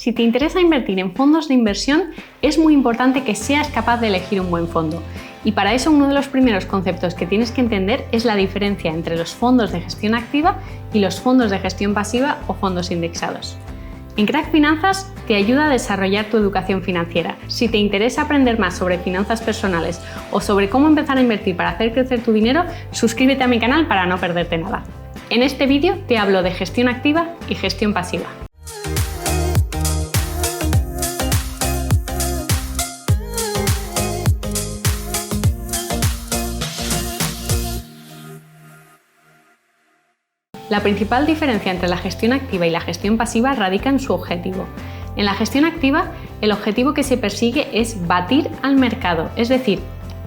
Si te interesa invertir en fondos de inversión, es muy importante que seas capaz de elegir un buen fondo. Y para eso uno de los primeros conceptos que tienes que entender es la diferencia entre los fondos de gestión activa y los fondos de gestión pasiva o fondos indexados. En Crack Finanzas te ayuda a desarrollar tu educación financiera. Si te interesa aprender más sobre finanzas personales o sobre cómo empezar a invertir para hacer crecer tu dinero, suscríbete a mi canal para no perderte nada. En este vídeo te hablo de gestión activa y gestión pasiva. La principal diferencia entre la gestión activa y la gestión pasiva radica en su objetivo. En la gestión activa, el objetivo que se persigue es batir al mercado, es decir,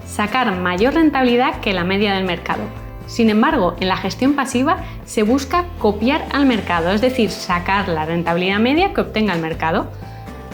sacar mayor rentabilidad que la media del mercado. Sin embargo, en la gestión pasiva se busca copiar al mercado, es decir, sacar la rentabilidad media que obtenga el mercado.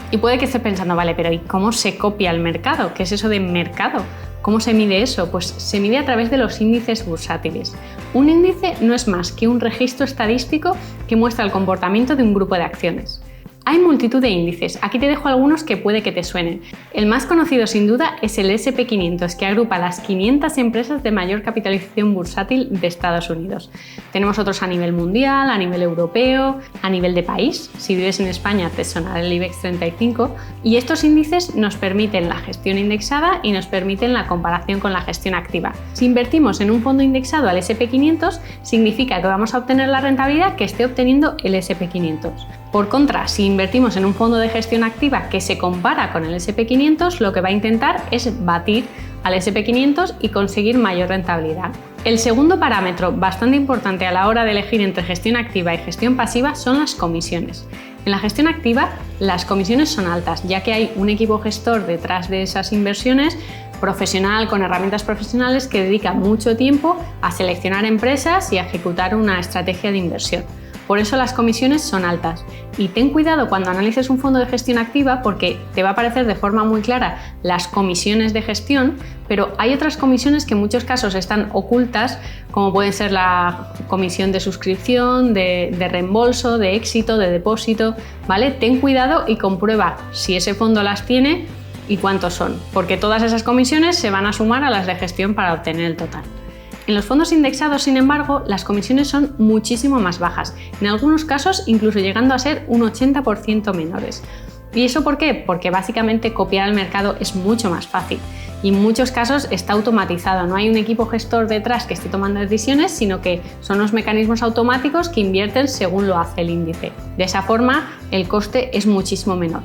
Y puede que estés pensando, vale, pero ¿y cómo se copia el mercado? ¿Qué es eso de mercado? ¿Cómo se mide eso? Pues se mide a través de los índices bursátiles. Un índice no es más que un registro estadístico que muestra el comportamiento de un grupo de acciones. Hay multitud de índices, aquí te dejo algunos que puede que te suenen. El más conocido sin duda es el S&P 500, que agrupa las 500 empresas de mayor capitalización bursátil de Estados Unidos. Tenemos otros a nivel mundial, a nivel europeo, a nivel de país. Si vives en España te sonará el IBEX 35 y estos índices nos permiten la gestión indexada y nos permiten la comparación con la gestión activa. Si invertimos en un fondo indexado al S&P 500, significa que vamos a obtener la rentabilidad que esté obteniendo el S&P 500. Por contra, si invertimos en un fondo de gestión activa que se compara con el S&P 500, lo que va a intentar es batir al S&P 500 y conseguir mayor rentabilidad. El segundo parámetro bastante importante a la hora de elegir entre gestión activa y gestión pasiva son las comisiones. En la gestión activa, las comisiones son altas, ya que hay un equipo gestor detrás de esas inversiones profesional, con herramientas profesionales que dedica mucho tiempo a seleccionar empresas y a ejecutar una estrategia de inversión. Por eso las comisiones son altas. Y ten cuidado cuando analices un fondo de gestión activa porque te va a aparecer de forma muy clara las comisiones de gestión, pero hay otras comisiones que en muchos casos están ocultas, como pueden ser la comisión de suscripción, de reembolso, de éxito, de depósito, ¿vale? Ten cuidado y comprueba si ese fondo las tiene y cuántos son, porque todas esas comisiones se van a sumar a las de gestión para obtener el total. En los fondos indexados, sin embargo, las comisiones son muchísimo más bajas, en algunos casos incluso llegando a ser un 80% menores. ¿Y eso por qué? Porque básicamente copiar al mercado es mucho más fácil y en muchos casos está automatizado, no hay un equipo gestor detrás que esté tomando decisiones, sino que son los mecanismos automáticos que invierten según lo hace el índice. De esa forma, el coste es muchísimo menor.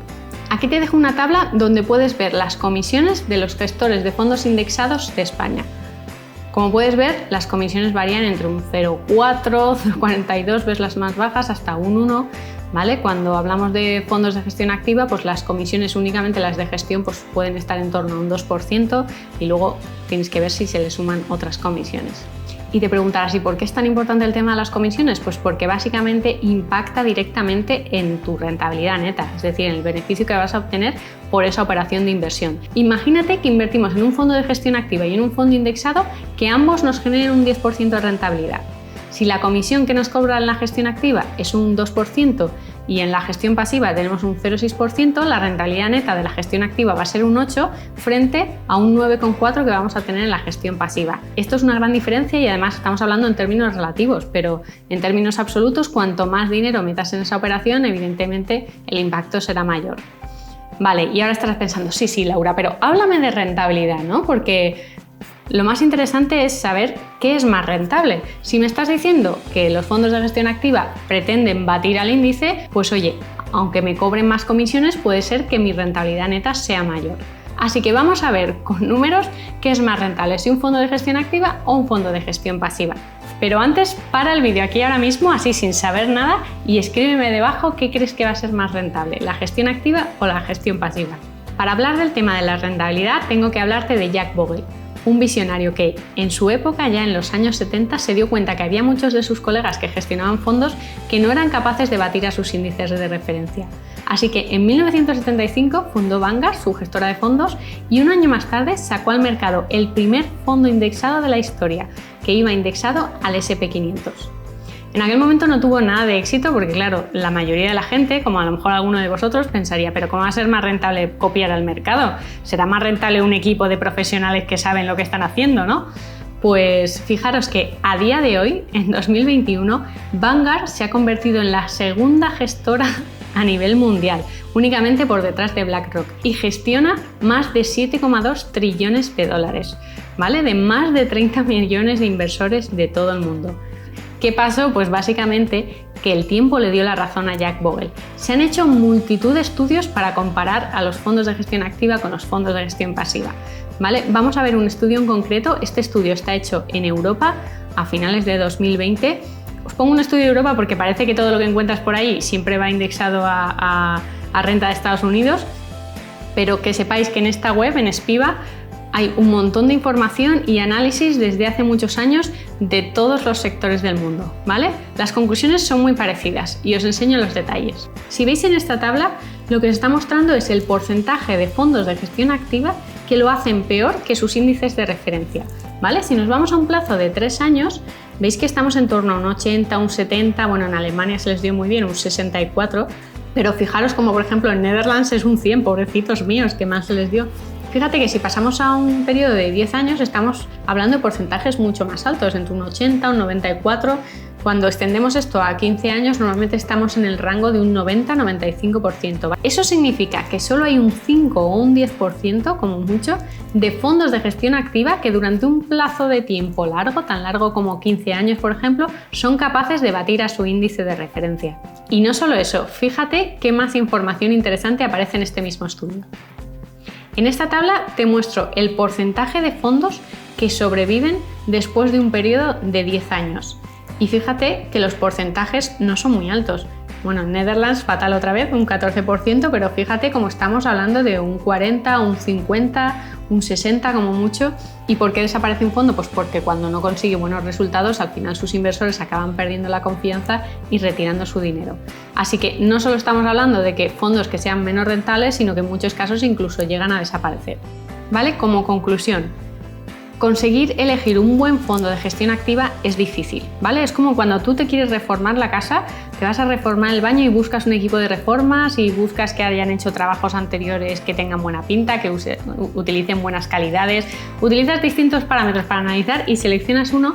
Aquí te dejo una tabla donde puedes ver las comisiones de los gestores de fondos indexados de España. Como puedes ver, las comisiones varían entre un 0,4, 0,42, ves las más bajas, hasta un 1, ¿vale? Cuando hablamos de fondos de gestión activa, pues las comisiones, únicamente las de gestión, pues pueden estar en torno a un 2% y luego tienes que ver si se le suman otras comisiones. Y te preguntarás, ¿y por qué es tan importante el tema de las comisiones? Pues porque básicamente impacta directamente en tu rentabilidad neta, es decir, en el beneficio que vas a obtener por esa operación de inversión. Imagínate que invertimos en un fondo de gestión activa y en un fondo indexado que ambos nos generen un 10% de rentabilidad. Si la comisión que nos cobra en la gestión activa es un 2% y en la gestión pasiva tenemos un 0,6%, la rentabilidad neta de la gestión activa va a ser un 8% frente a un 9,4% que vamos a tener en la gestión pasiva. Esto es una gran diferencia y además estamos hablando en términos relativos, pero en términos absolutos, cuanto más dinero metas en esa operación, evidentemente el impacto será mayor. Vale, y ahora estarás pensando, sí, Laura, pero háblame de rentabilidad, ¿no? Porque lo más interesante es saber qué es más rentable. Si me estás diciendo que los fondos de gestión activa pretenden batir al índice, pues oye, aunque me cobren más comisiones, puede ser que mi rentabilidad neta sea mayor. Así que vamos a ver con números qué es más rentable, si un fondo de gestión activa o un fondo de gestión pasiva. Pero antes, para el vídeo aquí ahora mismo, así sin saber nada, y escríbeme debajo qué crees que va a ser más rentable, la gestión activa o la gestión pasiva. Para hablar del tema de la rentabilidad, tengo que hablarte de Jack Bogle, un visionario que en su época, ya en los años 70, se dio cuenta que había muchos de sus colegas que gestionaban fondos que no eran capaces de batir a sus índices de referencia. Así que en 1975 fundó Vanguard, su gestora de fondos, y un año más tarde sacó al mercado el primer fondo indexado de la historia, que iba indexado al S&P 500. En aquel momento no tuvo nada de éxito porque, claro, la mayoría de la gente, como a lo mejor alguno de vosotros, pensaría, pero ¿cómo va a ser más rentable copiar al mercado? ¿Será más rentable un equipo de profesionales que saben lo que están haciendo, no? Pues fijaros que a día de hoy, en 2021, Vanguard se ha convertido en la segunda gestora a nivel mundial, únicamente por detrás de BlackRock, y gestiona más de 7,2 trillones de dólares, ¿vale? De más de 30 millones de inversores de todo el mundo. ¿Qué pasó? Pues básicamente que el tiempo le dio la razón a Jack Bogle. Se han hecho multitud de estudios para comparar a los fondos de gestión activa con los fondos de gestión pasiva, ¿vale? Vamos a ver un estudio en concreto. Este estudio está hecho en Europa a finales de 2020. Os pongo un estudio de Europa porque parece que todo lo que encuentras por ahí siempre va indexado a renta de Estados Unidos, pero que sepáis que en esta web, en Spiva, hay un montón de información y análisis desde hace muchos años de todos los sectores del mundo, ¿vale? Las conclusiones son muy parecidas y os enseño los detalles. Si veis en esta tabla, lo que os está mostrando es el porcentaje de fondos de gestión activa que lo hacen peor que sus índices de referencia, ¿vale? Si nos vamos a un plazo de 3 años, veis que estamos en torno a un 80, un 70, bueno, en Alemania se les dio muy bien, un 64, pero fijaros como por ejemplo en Netherlands es un 100, pobrecitos míos, que más se les dio. Fíjate que si pasamos a un periodo de 10 años estamos hablando de porcentajes mucho más altos, entre un 80, un 94. Cuando extendemos esto a 15 años normalmente estamos en el rango de un 90-95%. Eso significa que solo hay un 5 o un 10%, como mucho, de fondos de gestión activa que durante un plazo de tiempo largo, tan largo como 15 años por ejemplo, son capaces de batir a su índice de referencia. Y no solo eso, fíjate qué más información interesante aparece en este mismo estudio. En esta tabla te muestro el porcentaje de fondos que sobreviven después de un periodo de 10 años. Y fíjate que los porcentajes no son muy altos. Bueno, en Netherlands fatal otra vez, un 14%, pero fíjate cómo estamos hablando de un 40, un 50, un 60 como mucho. ¿Y por qué desaparece un fondo? Pues porque cuando no consigue buenos resultados, al final sus inversores acaban perdiendo la confianza y retirando su dinero. Así que no solo estamos hablando de que fondos que sean menos rentables, sino que en muchos casos incluso llegan a desaparecer. ¿Vale? Como conclusión, conseguir elegir un buen fondo de gestión activa es difícil, ¿vale? Es como cuando tú te quieres reformar la casa, te vas a reformar el baño y buscas un equipo de reformas y buscas que hayan hecho trabajos anteriores que tengan buena pinta, que utilicen buenas calidades, utilizas distintos parámetros para analizar y seleccionas uno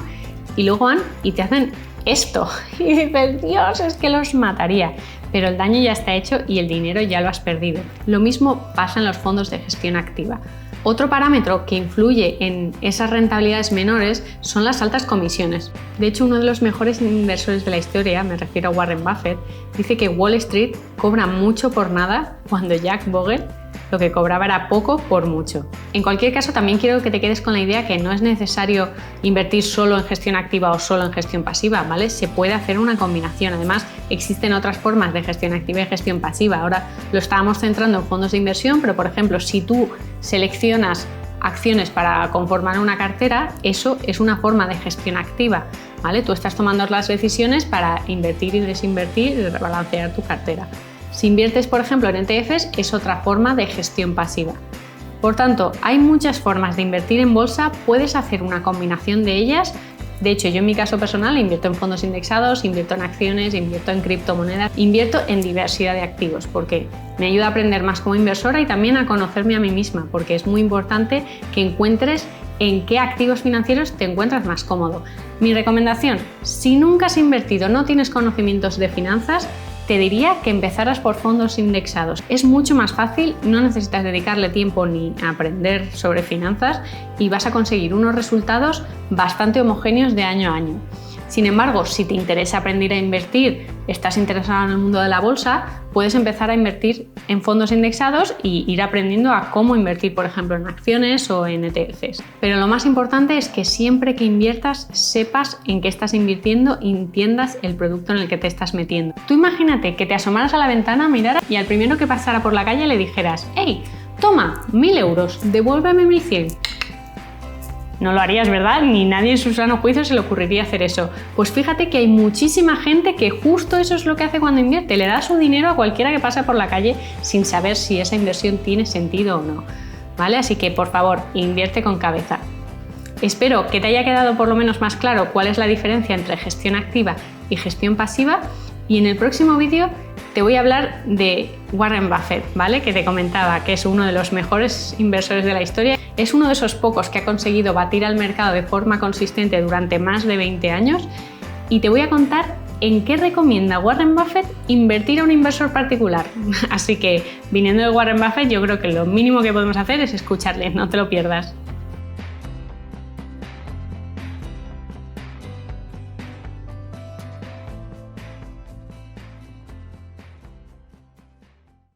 y luego van y te hacen esto. Y dices, Dios, es que los mataría. Pero el daño ya está hecho y el dinero ya lo has perdido. Lo mismo pasa en los fondos de gestión activa. Otro parámetro que influye en esas rentabilidades menores son las altas comisiones. De hecho, uno de los mejores inversores de la historia, me refiero a Warren Buffett, dice que Wall Street cobra mucho por nada cuando Jack Bogle lo que cobraba era poco por mucho. En cualquier caso, también quiero que te quedes con la idea que no es necesario invertir solo en gestión activa o solo en gestión pasiva, ¿vale? Se puede hacer una combinación. Además, existen otras formas de gestión activa y gestión pasiva. Ahora lo estábamos centrando en fondos de inversión, pero por ejemplo, si tú seleccionas acciones para conformar una cartera, eso es una forma de gestión activa, ¿vale? Tú estás tomando las decisiones para invertir y desinvertir y rebalancear tu cartera. Si inviertes, por ejemplo, en ETFs, es otra forma de gestión pasiva. Por tanto, hay muchas formas de invertir en bolsa, puedes hacer una combinación de ellas. De hecho, yo en mi caso personal invierto en fondos indexados, invierto en acciones, invierto en criptomonedas, invierto en diversidad de activos porque me ayuda a aprender más como inversora y también a conocerme a mí misma, porque es muy importante que encuentres en qué activos financieros te encuentras más cómodo. Mi recomendación, si nunca has invertido, no tienes conocimientos de finanzas, te diría que empezaras por fondos indexados. Es mucho más fácil, no necesitas dedicarle tiempo ni a aprender sobre finanzas y vas a conseguir unos resultados bastante homogéneos de año a año. Sin embargo, si te interesa aprender a invertir, estás interesado en el mundo de la bolsa, puedes empezar a invertir en fondos indexados y ir aprendiendo a cómo invertir, por ejemplo, en acciones o en ETFs. Pero lo más importante es que siempre que inviertas sepas en qué estás invirtiendo y entiendas el producto en el que te estás metiendo. Tú imagínate que te asomaras a la ventana, miraras y al primero que pasara por la calle le dijeras: «¡Hey, toma, 1.000 euros, devuélveme 1.100». No lo harías, ¿verdad? Ni nadie en su sano juicio se le ocurriría hacer eso. Pues fíjate que hay muchísima gente que justo eso es lo que hace cuando invierte. Le da su dinero a cualquiera que pasa por la calle sin saber si esa inversión tiene sentido o no, ¿vale? Así que, por favor, invierte con cabeza. Espero que te haya quedado por lo menos más claro cuál es la diferencia entre gestión activa y gestión pasiva, y en el próximo vídeo te voy a hablar de Warren Buffett, ¿vale? Que te comentaba que es uno de los mejores inversores de la historia. Es uno de esos pocos que ha conseguido batir al mercado de forma consistente durante más de 20 años y te voy a contar en qué recomienda Warren Buffett invertir a un inversor particular. Así que, viniendo de Warren Buffett, yo creo que lo mínimo que podemos hacer es escucharle, no te lo pierdas.